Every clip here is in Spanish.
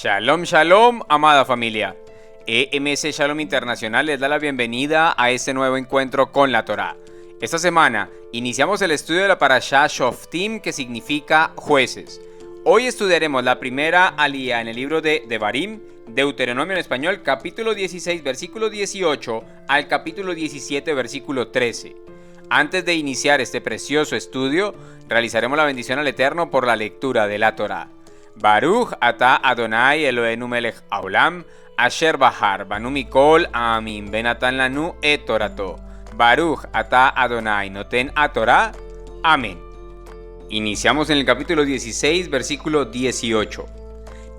Shalom, shalom, amada familia. EMS Shalom Internacional les da la bienvenida a este nuevo encuentro con la Torá. Esta semana iniciamos el estudio de la Parashá Shoftim, que significa jueces. Hoy estudiaremos la primera alía en el libro de Devarim, Deuteronomio en español, capítulo 16, versículo 18 al capítulo 17, versículo 13. Antes de iniciar este precioso estudio, realizaremos la bendición al Eterno por la lectura de la Torá. Baruch ata Adonai Eloheinu melech haolam, asher bahar banu mikol amin benatan lanu et torato. Baruch ata Adonai noten a Torá. Amén. Iniciamos en el capítulo 16, versículo 18.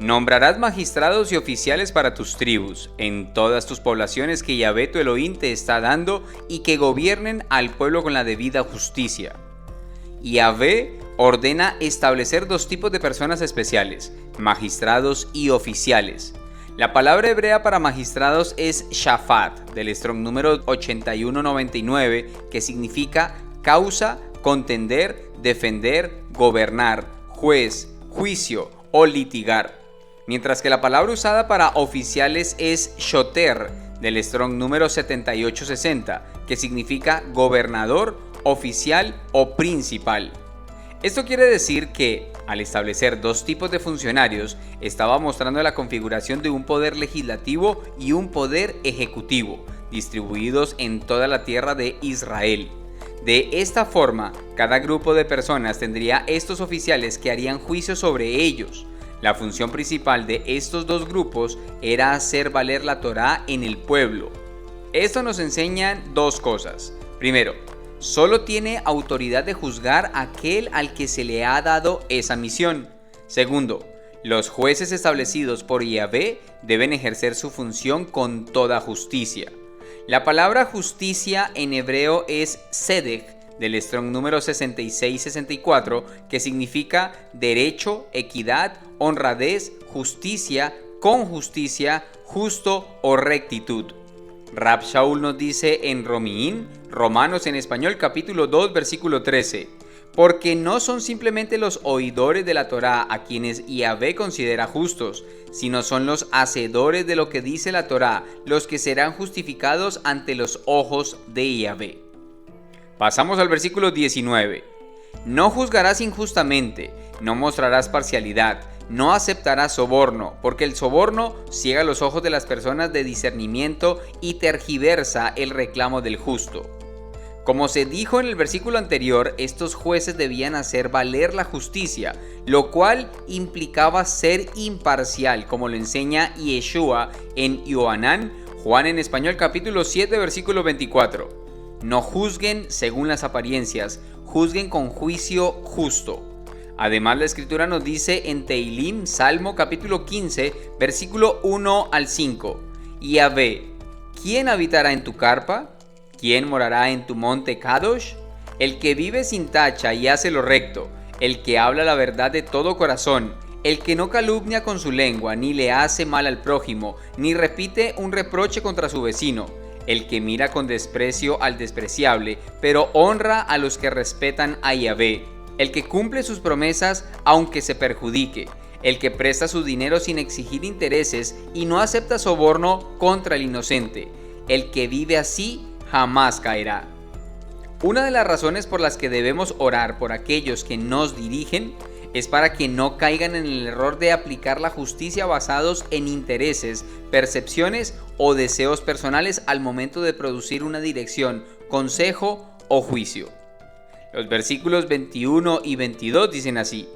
Nombrarás magistrados y oficiales para tus tribus, en todas tus poblaciones que Yahvé tu Elohim te está dando, y que gobiernen al pueblo con la debida justicia. Yahvé ordena establecer dos tipos de personas especiales, magistrados y oficiales. La palabra hebrea para magistrados es shafat, del Strong número 8199, que significa causa, contender, defender, gobernar, juez, juicio o litigar. Mientras que la palabra usada para oficiales es shoter, del Strong número 7860, que significa gobernador, oficial o principal. Esto quiere decir que, al establecer dos tipos de funcionarios, estaba mostrando la configuración de un poder legislativo y un poder ejecutivo, distribuidos en toda la tierra de Israel. De esta forma, cada grupo de personas tendría estos oficiales que harían juicio sobre ellos. La función principal de estos dos grupos era hacer valer la Torá en el pueblo. Esto nos enseña dos cosas. Primero, solo tiene autoridad de juzgar aquel al que se le ha dado esa misión. Segundo, los jueces establecidos por Yahvé deben ejercer su función con toda justicia. La palabra justicia en hebreo es tzedek, del Strong número 6664, que significa derecho, equidad, honradez, justicia, con justicia, justo o rectitud. Rab Shaul nos dice en Romiín, Romanos en español, capítulo 2, versículo 13, porque no son simplemente los oidores de la Torá a quienes Yahvé considera justos, sino son los hacedores de lo que dice la Torá, los que serán justificados ante los ojos de Yahvé. Pasamos al versículo 19. No juzgarás injustamente, no mostrarás parcialidad, no aceptarás soborno, porque el soborno ciega los ojos de las personas de discernimiento y tergiversa el reclamo del justo. Como se dijo en el versículo anterior, estos jueces debían hacer valer la justicia, lo cual implicaba ser imparcial, como lo enseña Yeshua en Yohanan, Juan en español capítulo 7, versículo 24. No juzguen según las apariencias, juzguen con juicio justo. Además, la escritura nos dice en Teilim, Salmo capítulo 15, versículo 1 al 5. Yahvé, ¿quién habitará en tu carpa? ¿Quién morará en tu monte Kadosh? El que vive sin tacha y hace lo recto, el que habla la verdad de todo corazón, el que no calumnia con su lengua, ni le hace mal al prójimo, ni repite un reproche contra su vecino, el que mira con desprecio al despreciable, pero honra a los que respetan a Yahvé, el que cumple sus promesas aunque se perjudique, el que presta su dinero sin exigir intereses y no acepta soborno contra el inocente, el que vive así jamás caerá. Una de las razones por las que debemos orar por aquellos que nos dirigen es para que no caigan en el error de aplicar la justicia basados en intereses, percepciones o deseos personales al momento de producir una dirección, consejo o juicio. Los versículos 21 y 22 dicen así: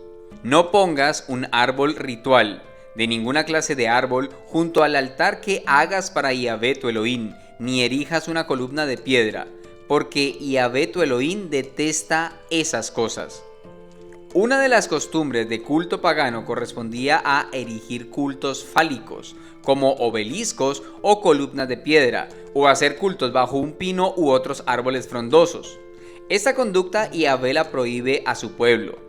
no pongas un árbol ritual, de ninguna clase de árbol, junto al altar que hagas para Yahvé tu Elohim, ni erijas una columna de piedra, porque Yahvé tu Elohim detesta esas cosas. Una de las costumbres de culto pagano correspondía a erigir cultos fálicos, como obeliscos o columnas de piedra, o hacer cultos bajo un pino u otros árboles frondosos. Esta conducta Yahvé la prohíbe a su pueblo.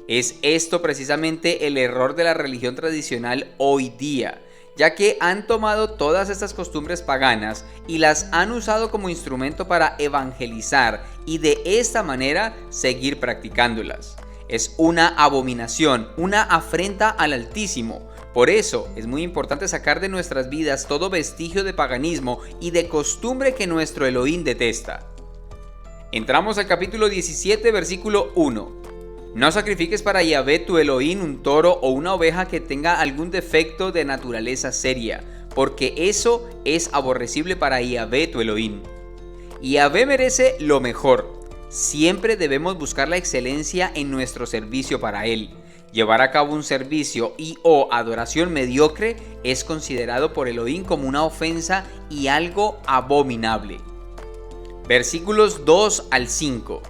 Es esto precisamente el error de la religión tradicional hoy día, ya que han tomado todas estas costumbres paganas y las han usado como instrumento para evangelizar y de esta manera seguir practicándolas. es una abominación, una afrenta al Altísimo. Por eso es muy importante sacar de nuestras vidas todo vestigio de paganismo y de costumbre que nuestro Elohim detesta. Entramos al capítulo 17, versículo 1. No sacrifiques para Yahvé tu Elohim un toro o una oveja que tenga algún defecto de naturaleza seria, porque eso es aborrecible para Yahvé tu Elohim. Yahvé merece lo mejor. Siempre debemos buscar la excelencia en nuestro servicio para Él. Llevar a cabo un servicio y o adoración mediocre es considerado por Elohim como una ofensa y algo abominable. Versículos 2 al 5.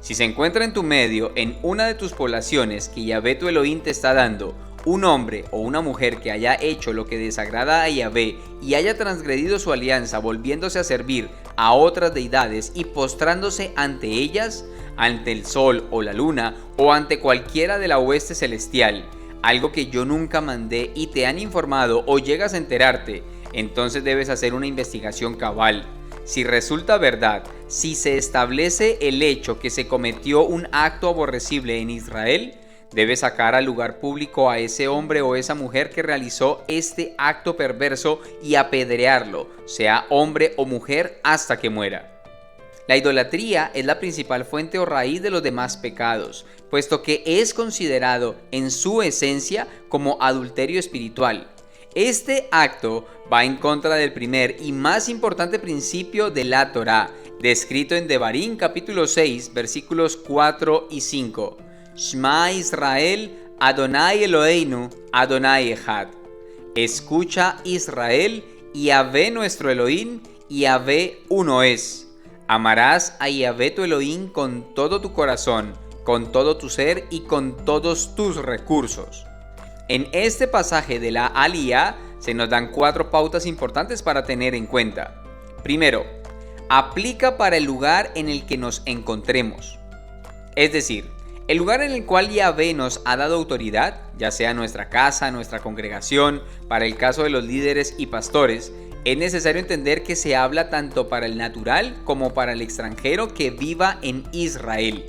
Si se encuentra en tu medio, en una de tus poblaciones que Yahvé tu Elohim te está dando, un hombre o una mujer que haya hecho lo que desagrada a Yahvé y haya transgredido su alianza volviéndose a servir a otras deidades y postrándose ante ellas, ante el sol o la luna o ante cualquiera de la hueste celestial, algo que yo nunca mandé y te han informado o llegas a enterarte, entonces debes hacer una investigación cabal. Si resulta verdad, si se establece el hecho que se cometió un acto aborrecible en Israel, debes sacar al lugar público a ese hombre o esa mujer que realizó este acto perverso y apedrearlo, sea hombre o mujer, hasta que muera. La idolatría es la principal fuente o raíz de los demás pecados, puesto que es considerado en su esencia como adulterio espiritual. Este acto va en contra del primer y más importante principio de la Torá, descrito en Devarim capítulo 6, versículos 4 y 5. Shema Israel, Adonai Eloheinu, Adonai Echad. Escucha Israel, Yahvé nuestro Elohim, Yahvé uno es. Amarás a Yahvé tu Elohim con todo tu corazón, con todo tu ser y con todos tus recursos. En este pasaje de la Aliyá se nos dan 4 pautas importantes para tener en cuenta. Primero, aplica para el lugar en el que nos encontremos. Es decir, el lugar en el cual Yahvé nos ha dado autoridad, ya sea nuestra casa, nuestra congregación, para el caso de los líderes y pastores, es necesario entender que se habla tanto para el natural como para el extranjero que viva en Israel.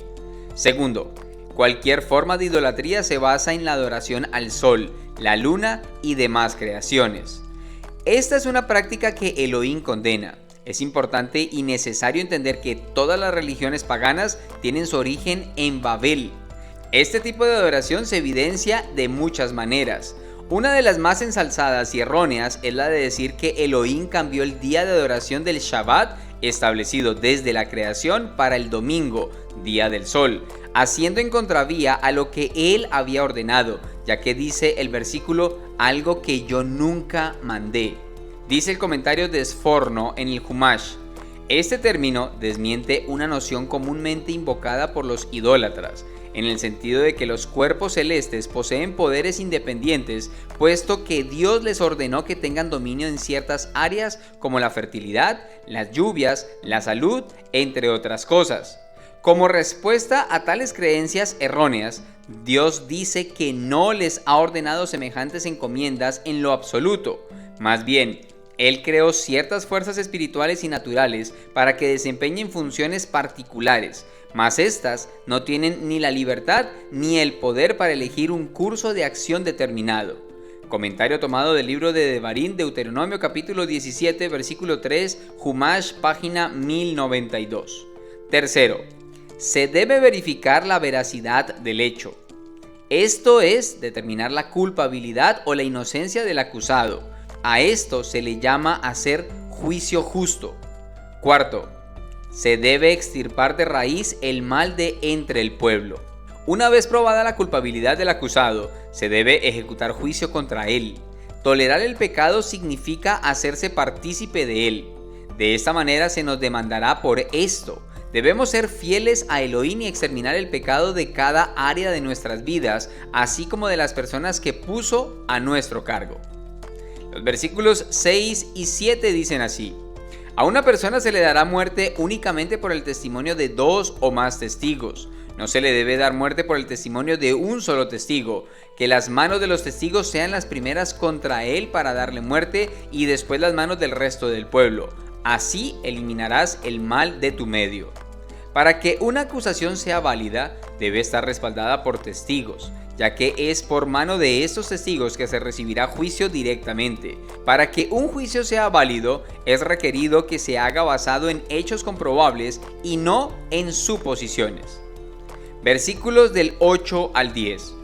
Segundo, cualquier forma de idolatría se basa en la adoración al sol, la luna y demás creaciones. Esta es una práctica que Elohim condena. Es importante y necesario entender que todas las religiones paganas tienen su origen en Babel. Este tipo de adoración se evidencia de muchas maneras. Una de las más ensalzadas y erróneas es la de decir que Elohim cambió el día de adoración del Shabbat establecido desde la creación para el domingo, día del sol, haciendo en contravía a lo que él había ordenado, ya que dice el versículo algo que yo nunca mandé. Dice el comentario de Sforno en el Humash. Este término desmiente una noción comúnmente invocada por los idólatras, en el sentido de que los cuerpos celestes poseen poderes independientes, puesto que Dios les ordenó que tengan dominio en ciertas áreas como la fertilidad, las lluvias, la salud, entre otras cosas. Como respuesta a tales creencias erróneas, Dios dice que no les ha ordenado semejantes encomiendas en lo absoluto. Más bien, Él creó ciertas fuerzas espirituales y naturales para que desempeñen funciones particulares, mas estas no tienen ni la libertad ni el poder para elegir un curso de acción determinado. Comentario tomado del libro de Devarim, Deuteronomio capítulo 17, versículo 3, Humash, página 1092. Tercero, se debe verificar la veracidad del hecho. Esto es determinar la culpabilidad o la inocencia del acusado. A esto se le llama hacer juicio justo. Cuarto, se debe extirpar de raíz el mal de entre el pueblo. Una vez probada la culpabilidad del acusado, se debe ejecutar juicio contra él. Tolerar el pecado significa hacerse partícipe de él. De esta manera se nos demandará por esto. Debemos ser fieles a Elohim y exterminar el pecado de cada área de nuestras vidas, así como de las personas que puso a nuestro cargo. Los versículos 6 y 7 dicen así: a una persona se le dará muerte únicamente por el testimonio de 2 o más testigos. No se le debe dar muerte por el testimonio de un solo testigo. Que las manos de los testigos sean las primeras contra él para darle muerte y después las manos del resto del pueblo. Así eliminarás el mal de tu medio. Para que una acusación sea válida, debe estar respaldada por testigos, ya que es por mano de estos testigos que se recibirá juicio directamente. Para que un juicio sea válido, es requerido que se haga basado en hechos comprobables y no en suposiciones. Versículos del 8 al 10.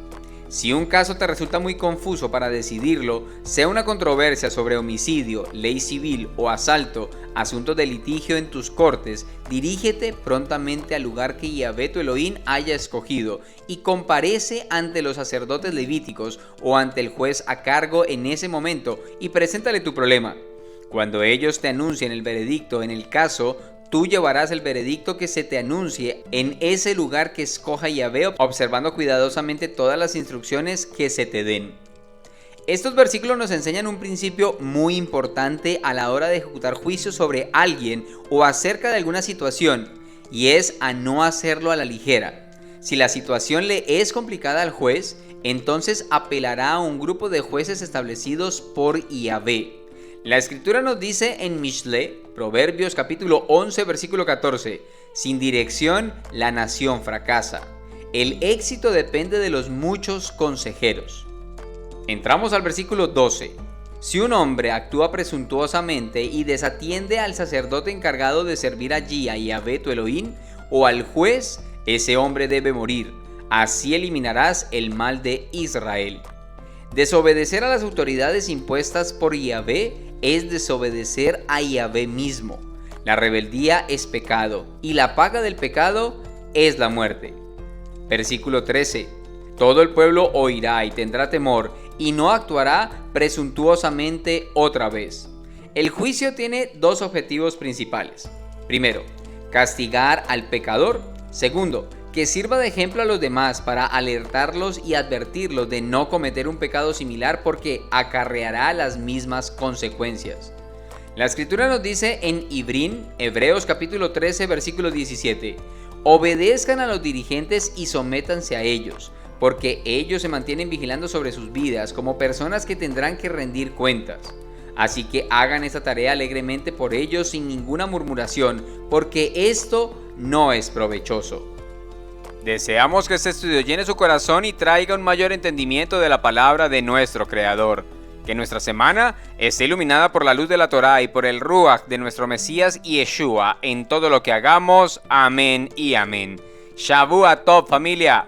Si un caso te resulta muy confuso para decidirlo, sea una controversia sobre homicidio, ley civil o asalto, asunto de litigio en tus cortes, dirígete prontamente al lugar que Yahvé tu Elohim haya escogido y comparece ante los sacerdotes levíticos o ante el juez a cargo en ese momento y preséntale tu problema. Cuando ellos te anuncien el veredicto en el caso, tú llevarás el veredicto que se te anuncie en ese lugar que escoja Yahvé, observando cuidadosamente todas las instrucciones que se te den. Estos versículos nos enseñan un principio muy importante a la hora de ejecutar juicio sobre alguien o acerca de alguna situación, y es a no hacerlo a la ligera. Si la situación le es complicada al juez, entonces apelará a un grupo de jueces establecidos por Yahvé. La escritura nos dice en Mishle, Proverbios capítulo 11 versículo 14, sin dirección la nación fracasa. El éxito depende de los muchos consejeros. Entramos al versículo 12. Si un hombre actúa presuntuosamente y desatiende al sacerdote encargado de servir allí a Yahvé tu Elohim o al juez, ese hombre debe morir. Así eliminarás el mal de Israel. Desobedecer a las autoridades impuestas por Yahvé es desobedecer a Yahvé mismo. La rebeldía es pecado y la paga del pecado es la muerte. Versículo 13. Todo el pueblo oirá y tendrá temor y no actuará presuntuosamente otra vez. El juicio tiene dos objetivos principales. Primero, castigar al pecador. Segundo, que sirva de ejemplo a los demás para alertarlos y advertirlos de no cometer un pecado similar porque acarreará las mismas consecuencias. La escritura nos dice en Hebreos capítulo 13 versículo 17, obedezcan a los dirigentes y sométanse a ellos, porque ellos se mantienen vigilando sobre sus vidas como personas que tendrán que rendir cuentas. Así que hagan esta tarea alegremente por ellos sin ninguna murmuración, porque esto no es provechoso. Deseamos que este estudio llene su corazón y traiga un mayor entendimiento de la palabra de nuestro Creador. Que nuestra semana esté iluminada por la luz de la Torá y por el Ruach de nuestro Mesías Yeshua en todo lo que hagamos. Amén y amén. Shavua Tov, familia.